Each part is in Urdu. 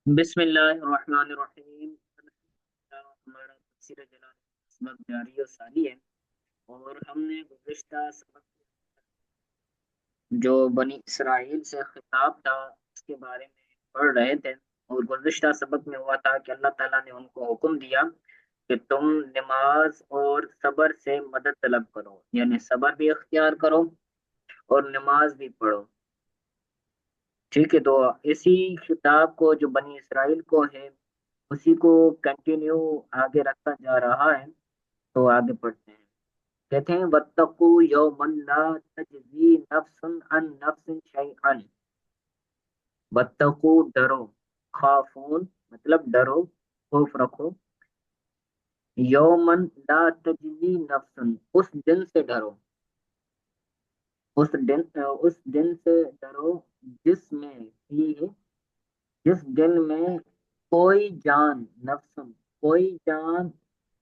بسم اللہ الرحمن الرحیم۔ ہمارا تفسیر جلال سبق جاری و ساری ہے، اور ہم نے گزشتہ سبق جو بنی اسرائیل سے خطاب تھا اس کے بارے میں پڑھ رہے تھے، اور گزشتہ سبق میں ہوا تھا کہ اللہ تعالیٰ نے ان کو حکم دیا کہ تم نماز اور صبر سے مدد طلب کرو، یعنی صبر بھی اختیار کرو اور نماز بھی پڑھو۔ ٹھیک ہے، تو اسی خطاب کو جو بنی اسرائیل کو ہے اسی کو کنٹینیو آگے رکھا جا رہا ہے۔ تو آگے پڑھتے ہیں، کہتے ہیں وَاتَّقُوا يَوْمًا لَا تَجْزِي نَفْسٌ عَن نَفْسٍ شَيْئًا۔ وَاتَّقُوا ڈرو، خافون مطلب ڈرو، خوف رکھو، یومن لا تجزی نفس، اس دن سے ڈرو، اس دن سے ڈرو جس میں ہی جس دن میں کوئی جان، نفس کوئی جان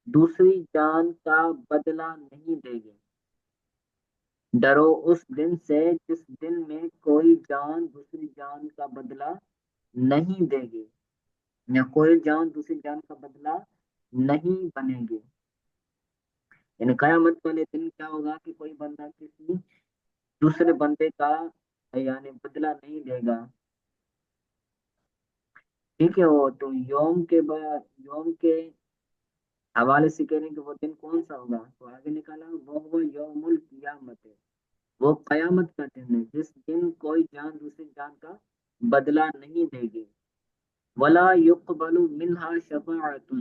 دوسری جان کا بدلہ نہیں دے گی۔ ڈرو اس دن سے جس دن میں کوئی جان دوسری جان کا بدلہ نہیں دے گی، یا کوئی جان دوسری جان کا بدلہ نہیں بنے گی۔ یعنی قیامت والے دن کیا ہوگا کہ کوئی بندہ کسی دوسرے بندے کا یعنی بدلہ نہیں دے گا۔ ٹھیک ہے، وہ تو یوم کے حوالے سے کہہ رہے ہیں کہ وہ دن کون سا ہوگا، تو آگے نکالا وہ یوم القیامت ہے، وہ قیامت کا دن ہے جس دن کوئی جان دوسری جان کا بدلہ نہیں دے گی۔ ولا يقبل منها شفاعت،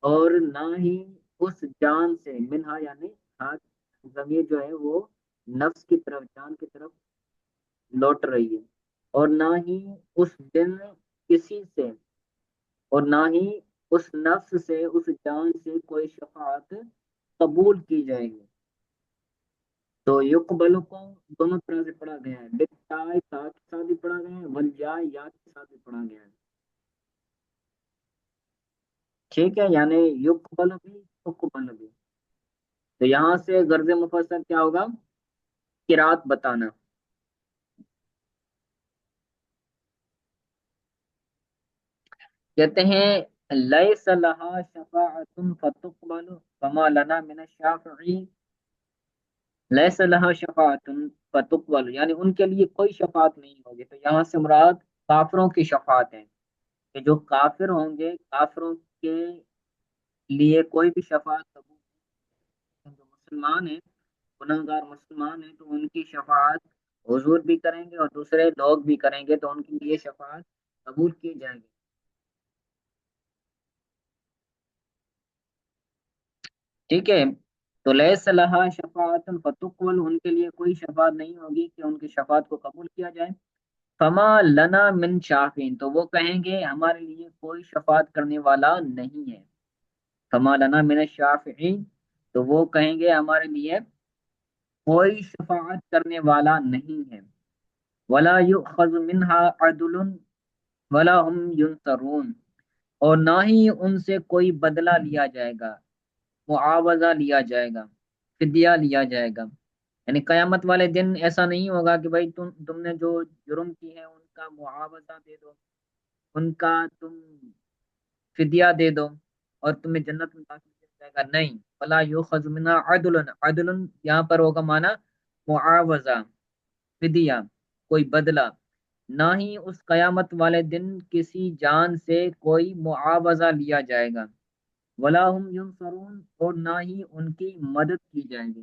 اور نہ ہی اس جان سے، منہا یعنی ہاتھ، ضمیر جو ہے وہ نفس کی طرف، جان کی طرف لوٹ رہی ہے، اور نہ ہی اس دن کسی سے، اور نہ ہی اس نفس سے، اس جان سے کوئی شفاعت قبول کی جائے گی۔ تو یقبل کو دونوں طرح سے پڑھا گیا ہے، بالتاء تا کے ساتھ بھی پڑھا گیا ہے، والیا یا کے ساتھ بھی پڑھا گیا ہے۔ ٹھیک ہے، یعنی یقبل بھی تقبل بھی۔ تو یہاں سے غرض مفسر کیا ہوگا؟ قرات بتانا۔ کہتے ہیں لیس لہا شفاعت فتقبل فما لنا من الشافعین، لیس لہا شفاعت فتقبل، یعنی ان کے لیے کوئی شفاعت نہیں ہوگی۔ تو یہاں سے مراد کافروں کی شفاعت ہے، کہ جو کافر ہوں گے کافروں کے لیے کوئی بھی شفاعت قبول نہیں۔ جو مسلمان ہیں، گناہ گار مسلمان ہیں، تو ان کی شفاعت حضور بھی کریں گے اور دوسرے لوگ بھی کریں گے، تو ان کے لیے شفاعت قبول کی جائے گی۔ ٹھیک ہے، تو لیس لہا شفاعت فتقبل، ان کے لیے کوئی شفاعت نہیں ہوگی کہ ان کی شفاعت کو قبول کیا جائے۔ فما لنا من شافین، تو وہ کہیں گے ہمارے لیے کوئی شفاعت کرنے والا نہیں ہے۔ فما لنا من الشافعین، تو وہ کہیں گے ہمارے لیے کوئی شفاعت کرنے والا نہیں ہے۔ ولا یؤخذ منها عدل ولا هم ينصرون، اور نہ ہی ان سے کوئی بدلہ لیا جائے گا، معاوضہ لیا جائے گا، فدیہ لیا جائے گا۔ یعنی قیامت والے دن ایسا نہیں ہوگا کہ بھائی تم نے جو جرم کی ہے ان کا معاوضہ دے دو، ان کا تم فدیہ دے دو اور تمہیں جنت میں داخل کیا جائے گا، نہیں۔ فلا یؤخذ منها عدل، عدل یہاں پر ہوگا معنی معاوضہ، فدیہ، کوئی بدلہ۔ نہ ہی اس قیامت والے دن کسی جان سے کوئی معاوضہ لیا جائے گا، ولا هم ینصرون، اور نہ ہی ان کی مدد کی جائے گی۔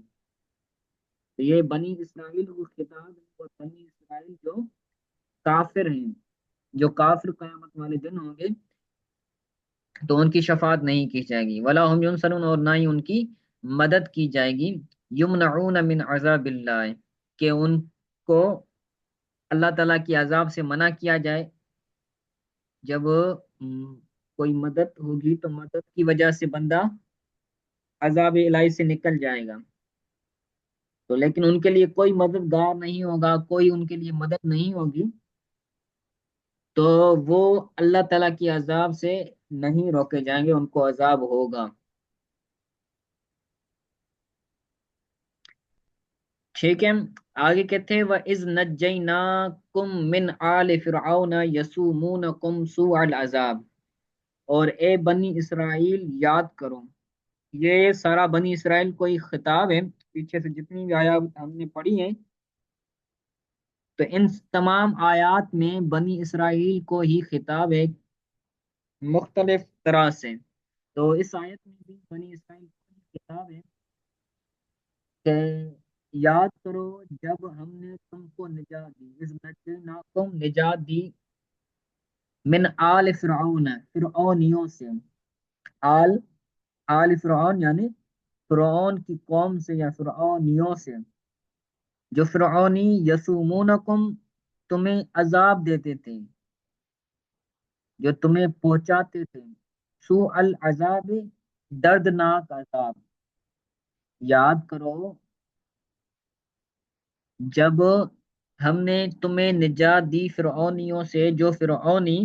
تو یہ بنی اسرائیل کو خطاب ہے، اور بنی اسرائیل جو کافر ہیں، جو کافر قیامت والے دن ہوں گے تو ان کی شفاعت نہیں کی جائے گی، ولا هم ینصرون، اور نہ ہی ان کی مدد کی جائے گی۔ یمنعون من عذاب اللہ، کہ ان کو اللہ تعالیٰ کی عذاب سے منع کیا جائے۔ جب کوئی مدد ہوگی تو مدد کی وجہ سے بندہ عذاب الہی سے نکل جائے گا، تو لیکن ان کے لیے کوئی مددگار نہیں ہوگا، کوئی ان کے لیے مدد نہیں ہوگی، تو وہ اللہ تعالیٰ کی عذاب سے نہیں روکے جائیں گے، ان کو عذاب ہوگا۔ ٹھیک ہے، آگے کہتے ہیں وَإِذْ نَجَّيْنَاكُمْ مِنْ آلِ فِرْعَوْنَ يَسُومُونَكُمْ سُوءَ الْعَذَابِ، اور اے بنی اسرائیل یاد کرو، یہ سارا بنی اسرائیل کو ایک خطاب ہے، پیچھے سے جتنی بھی آیات ہم نے پڑھی ہیں تو ان تمام آیات میں بنی اسرائیل کو ہی خطاب ہے مختلف طرح سے۔ تو اس آیت میں بھی بنی اسرائیل کو ہی خطاب ہے کہ یاد کرو جب ہم نے تم کو نجات دی، اس نجیناکم نجات دی، من آل فرعون فرعونیوں سے، آل آل فرعون یعنی فرعون کی قوم سے یا فرعونیوں سے، جو فرعونی یسومونکم تمہیں عذاب دیتے تھے، جو تمہیں پہنچاتے تھے، سو العذاب دردناک عذاب، یاد کرو جب ہم نے تمہیں نجات دی فرعونیوں سے، جو فرعونی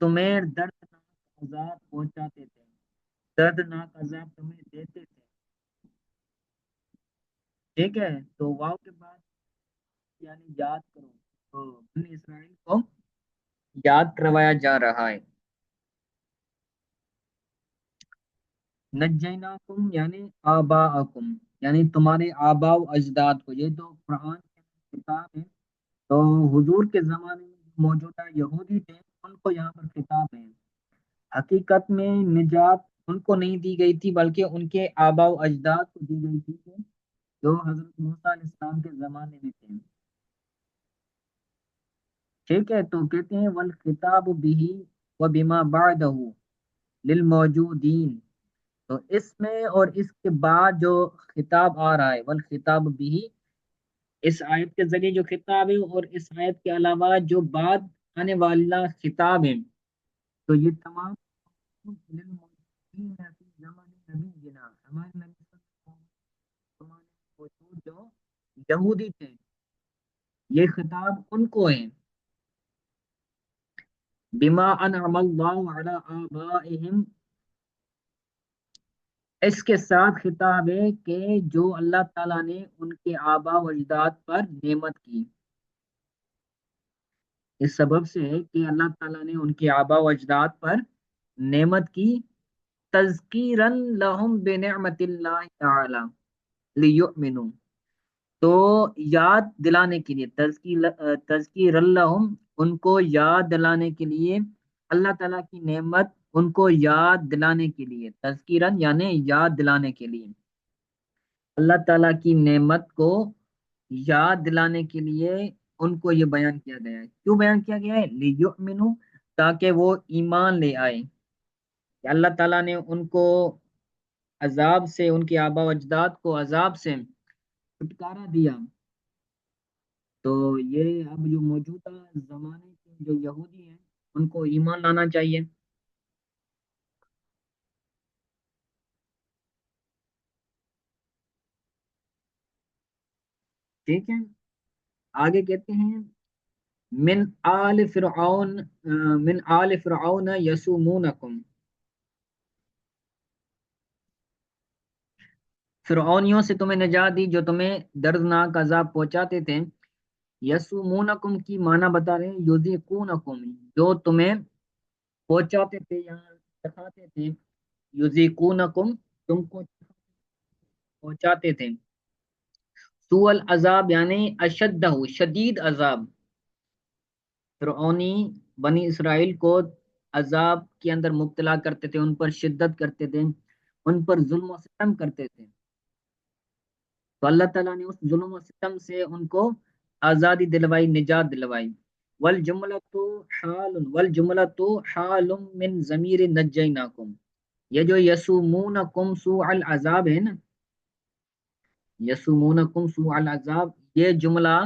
تمہیں دردناک عذاب پہنچاتے تھے، دردناک عذاب تمہیں دیتے تھے۔ ٹھیک ہے، تو واو کے بعد یعنی یاد کرو، تو بنی اسرائیل کو یاد کروایا جا رہا ہے۔ نجیناکم یعنی آباءکم، یعنی تمہارے آباء و اجداد کو، یہ تو قرآن کی کتاب ہے، تو حضور کے زمانے میں جو موجودہ یہودی تھے ان کو یہاں پر خطاب ہے۔ حقیقت میں نجات ان کو نہیں دی گئی تھی بلکہ ان کے آباء و اجداد کو دی گئی تھی، جو حضرت موسیٰ علیہ السلام کے زمانے میں تھے۔ ٹھیک ہے، تو کہتے ہیں والخطاب به وبما بعده للموجودین، تو اس میں اور اس کے بعد جو خطاب آ رہا ہے، والخطاب بھی، اس آیت کے ذریعے جو خطاب ہے اور اس آیت کے علاوہ جو بعد آنے والا خطاب ہے، تو یہ تمام للموجودین فی زمن نبینا، ہمارے نبی صلی اللہ علیہ وسلم کے زمانے میں موجود جو یہودی تھے، یہ خطاب ان کو ہے۔ بما انعم اللہ علی آبائہم، اس کے ساتھ خطاب ہے کہ جو اللہ تعالیٰ نے ان کے آباء و اجداد پر نعمت کی، اس سبب سے ہے کہ اللہ تعالیٰ نے ان کے آباء و اجداد پر نعمت کی، تذکیرن لہم بنعمت اللہ تعالی لیؤمنوا، تو یاد دلانے کے لیے، تذکیر لہم ان کو یاد دلانے کے لیے، اللہ تعالیٰ کی نعمت ان کو یاد دلانے کے لیے، تذکیرن یعنی یاد دلانے کے لیے، اللہ تعالیٰ کی نعمت کو یاد دلانے کے لیے ان کو یہ بیان کیا گیا ہے۔ کیوں بیان کیا گیا ہے؟ لیؤمنوا، تاکہ وہ ایمان لے آئے کہ اللہ تعالیٰ نے ان کو عذاب سے، ان کے آباء و اجداد کو عذاب سے چھٹکارا دیا، تو یہ اب جو موجودہ زمانے کے جو یہودی ہیں ان کو ایمان لانا چاہیے۔ ٹھیک ہے، آگے کہتے ہیں من آل فرعون من آل فرعون یسومونکم، فرعونیوں سے تمہیں نجات دی جو تمہیں دردناک عذاب پہنچاتے تھے، یسومونکم کی معنی بتا رہے ہیں یذیقونکم، جو تمہیں پہنچاتے تھے یا دکھاتے تھے، یذیقونکم تم کو پہنچاتے تھے، سوء العذاب یعنی اشدہ شدید عذاب، فرعونی بنی اسرائیل کو عذاب کے اندر مبتلا کرتے تھے، ان پر شدت کرتے تھے، ان پر ظلم و ستم کرتے تھے، تو اللہ تعالیٰ نے اس ظلم و ستم سے ان کو آزادی دلوائی، نجات دلوائی۔ والجملۃ حال من ضمیر نجیناکم، یہ جو یسومونکم سوء العذاب ہے نا، یسومونکم سوء العذاب، یہ جملہ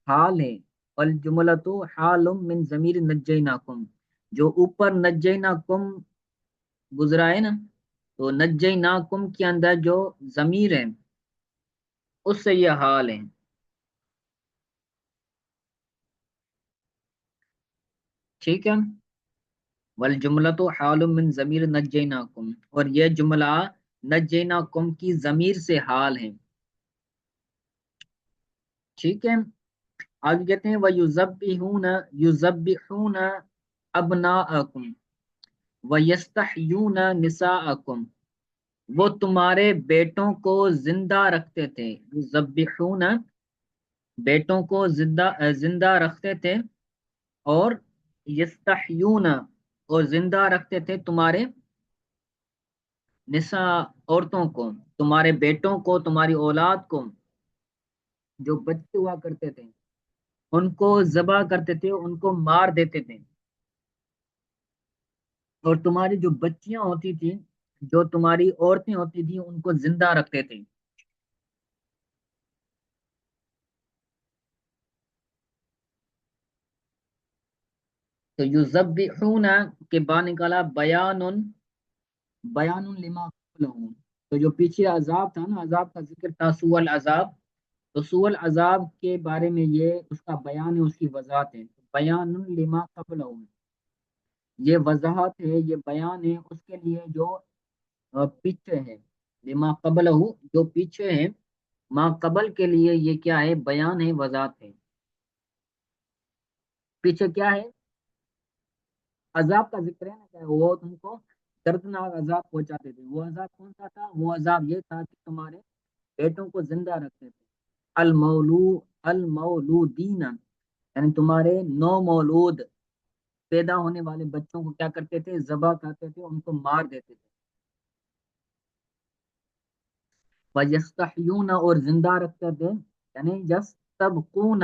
حال ہے، والجملۃ حال من ضمیر نجیناکم، جو اوپر نجیناکم گزرا ہے نا، تو نجیناکم کے اندر جو ضمیر ہے اس سے یہ حال ہے۔ ٹھیک ہے، والجملۃ حال من ضمیر نجیناکم، اور یہ جملہ نجیناکم کی ضمیر سے حال ہے۔ ٹھیک ہے، آگے کہتے ہیں یُذَبِّحُونَ أَبْنَاءَكُمْ وَيَسْتَحْيُونَ نِسَاءَكُمْ، وہ تمہارے بیٹوں کو زندہ رکھتے تھے، یذبحون بیٹوں کو زندہ رکھتے تھے، اور یستحیون اور زندہ رکھتے تھے تمہارے نساء عورتوں کو، تمہارے بیٹوں کو، تمہاری اولاد کو، جو بچے ہوا کرتے تھے ان کو ذبح کرتے تھے، ان کو مار دیتے تھے، اور تمہاری جو بچیاں ہوتی تھی، جو تمہاری عورتیں ہوتی تھی، ان کو زندہ رکھتے تھے۔ تو یذبحون کے بعد نکالا بیان لما قبلہ، تو جو پیچھے عذاب تھا نا، عذاب کا ذکر تھا، سوء العذاب، تو سوء العذاب کے بارے میں یہ اس کا بیان ہے، اس کی وضاحت ہے، بیان لما قبلہ، یہ وضاحت ہے، یہ بیان ہے اس کے لیے جو پیچھے ہے، لما قبلہ جو پیچھے ہے، ما قبل کے لیے یہ کیا ہے؟ بیان ہے، وضاحت ہے۔ پیچھے کیا ہے؟ عذاب کا ذکر ہے نا، کہ وہ تم کو دردناک عذاب پہنچاتے تھے۔ وہ عذاب کون سا تھا؟ وہ عذاب یہ تھا کہ تمہارے بیٹوں کو زندہ رکھتے تھے، المولودین، یعنی تمہارے نو مولود پیدا ہونے والے بچوں کو کیا کرتے تھے؟ ذبح کرتے تھے، ان کو مار دیتے تھے۔ وَيَسْتَحْيُونَ اور زندہ رکھتے تھے، یعنی یستبقون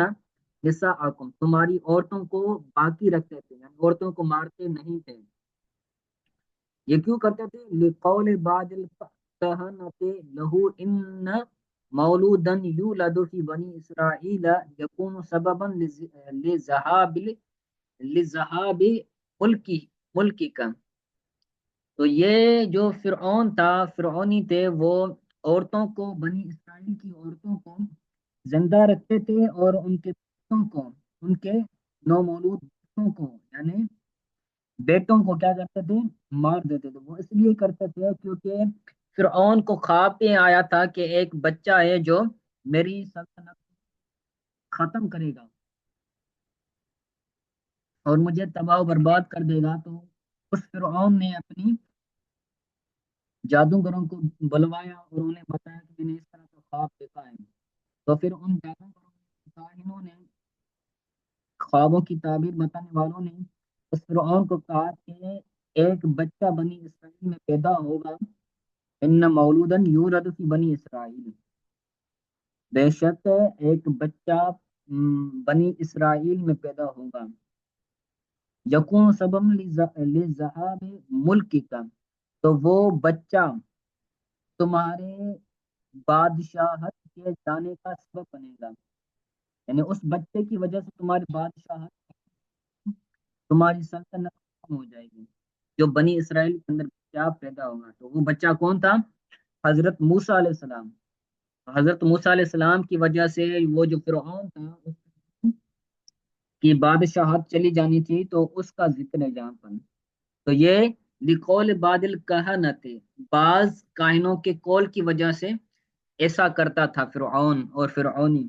نساءکم، تمہاری عورتوں کو باقی رکھتے تھے، یعنی عورتوں کو مارتے نہیں تھے۔ یہ کیوں کرتے تھے؟ لقول بعض الکہنۃ لہو ان مولودا یولد فی بنی اسرائیل یکون سببا لذہاب لذہاب ملکی ملکی کا، تو یہ جو فرعون تھا، فرعونی تھے، وہ عورتوں کو، بنی اسرائیل کی عورتوں کو زندہ رکھتے تھے، اور ان کے بچوں کو، ان کے نومولود بچوں کو، یعنی بیٹوں کو کیا کرتے تھے؟ مار دیتے تھے۔ وہ اس لیے کرتے تھے کیونکہ فرعون کو خواب میں آیا تھا کہ ایک بچہ ہے جو میری سلطنت ختم کرے گا اور مجھے تباہ و برباد کر دے گا، تو اس فرعون نے اپنی جادوگروں کو بلوایا اور انہیں بتایا کہ میں نے اس طرح کا خواب دیکھا ہے، تو پھر ان جادوگروں کاہنوں نے، خوابوں کی تعبیر بتانے والوں نے اس فرعون کو کہا کہ ایک بچہ بنی اسرائیل میں پیدا ہوگا، ان مولودن یولد فی بنی اسرائیل، بے شک ایک بچہ بنی اسرائیل میں پیدا ہوگا، یکون سبب لذہاب ملک کا، تو وہ بچہ تمہارے بادشاہت کے جانے کا سبب بنے گا، یعنی اس بچے کی وجہ سے تمہاری بادشاہت، تمہاری سلطنت ختم ہو جائے گی، جو بنی اسرائیل کے اندر بچہ پیدا ہوگا۔ تو وہ بچہ کون تھا؟ حضرت موسیٰ علیہ السلام۔ حضرت موسیٰ علیہ السلام کی وجہ سے وہ جو فرعون تھا اس کی بادشاہت چلی جانی تھی، تو اس کا ذکر ہے جہاں پر۔ تو یہ لقول بادل کہنت، بعض کائنوں کے قول کی وجہ سے ایسا کرتا تھا فرعون اور فرعونی،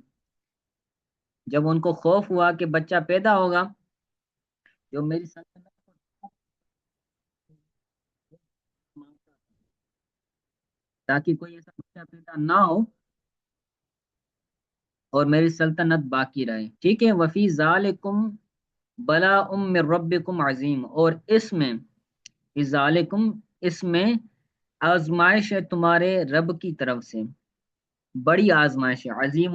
جب ان کو خوف ہوا کہ بچہ پیدا ہوگا جو میری سلطنت کو، تاکہ کوئی ایسا بچہ پیدا نہ ہو اور میری سلطنت باقی رہے۔ ٹھیک ہے، وفی ذالکم بلا من ربکم عظیم، اور اس میں، فی ذالکم، اس میں آزمائش ہے تمہارے رب کی طرف سے، بڑی آزمائش ہے، عظیم،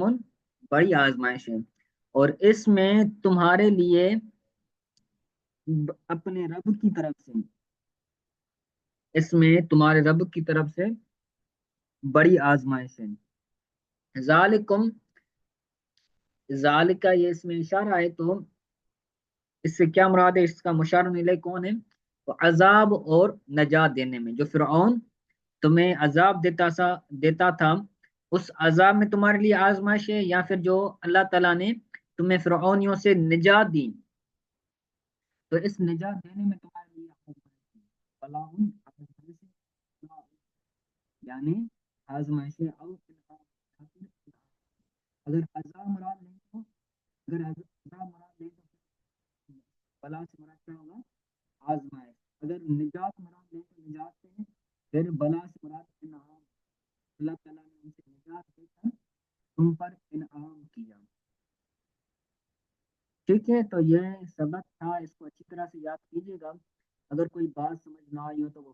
بڑی آزمائش ہے، اور اس میں تمہارے لیے اپنے رب کی طرف سے، اس میں تمہارے رب کی طرف سے بڑی آزمائش ہے۔ ذالکم، ذالکا یہ اس میں اشارہ ہے، تو اس سے کیا مراد ہے؟ اس کا مشار الیہ کون ہے؟ تو عذاب اور نجات دینے میں، جو فرعون تمہیں عذاب دیتا تھا، اس عذاب میں تمہارے لیے آزمائش ہے، یا پھر جو اللہ تعالیٰ نے تمہیں فرعونیوں سے نجات دی، تو اس نجات دینے میں تمہارے لیے آزمائش ہے، یعنی آزمائش ہے، اگر عذاب مراد لیں تو، اگر عذاب مراد لیں تو بلا سے مراد کیا ہوگا؟ آزمائش. اگر نجات مراد لیں تو نجات سے ہے، پھر بلا سے مراد انعام. اللہ تعالیٰ نے ان سے نجات دے کر تم پر انعام کیا. ٹھیک ہے، تو یہ سبق تھا، اس کو اچھی طرح سے یاد کیجیے گا. اگر کوئی بات سمجھ نہ آئی ہو تو وہ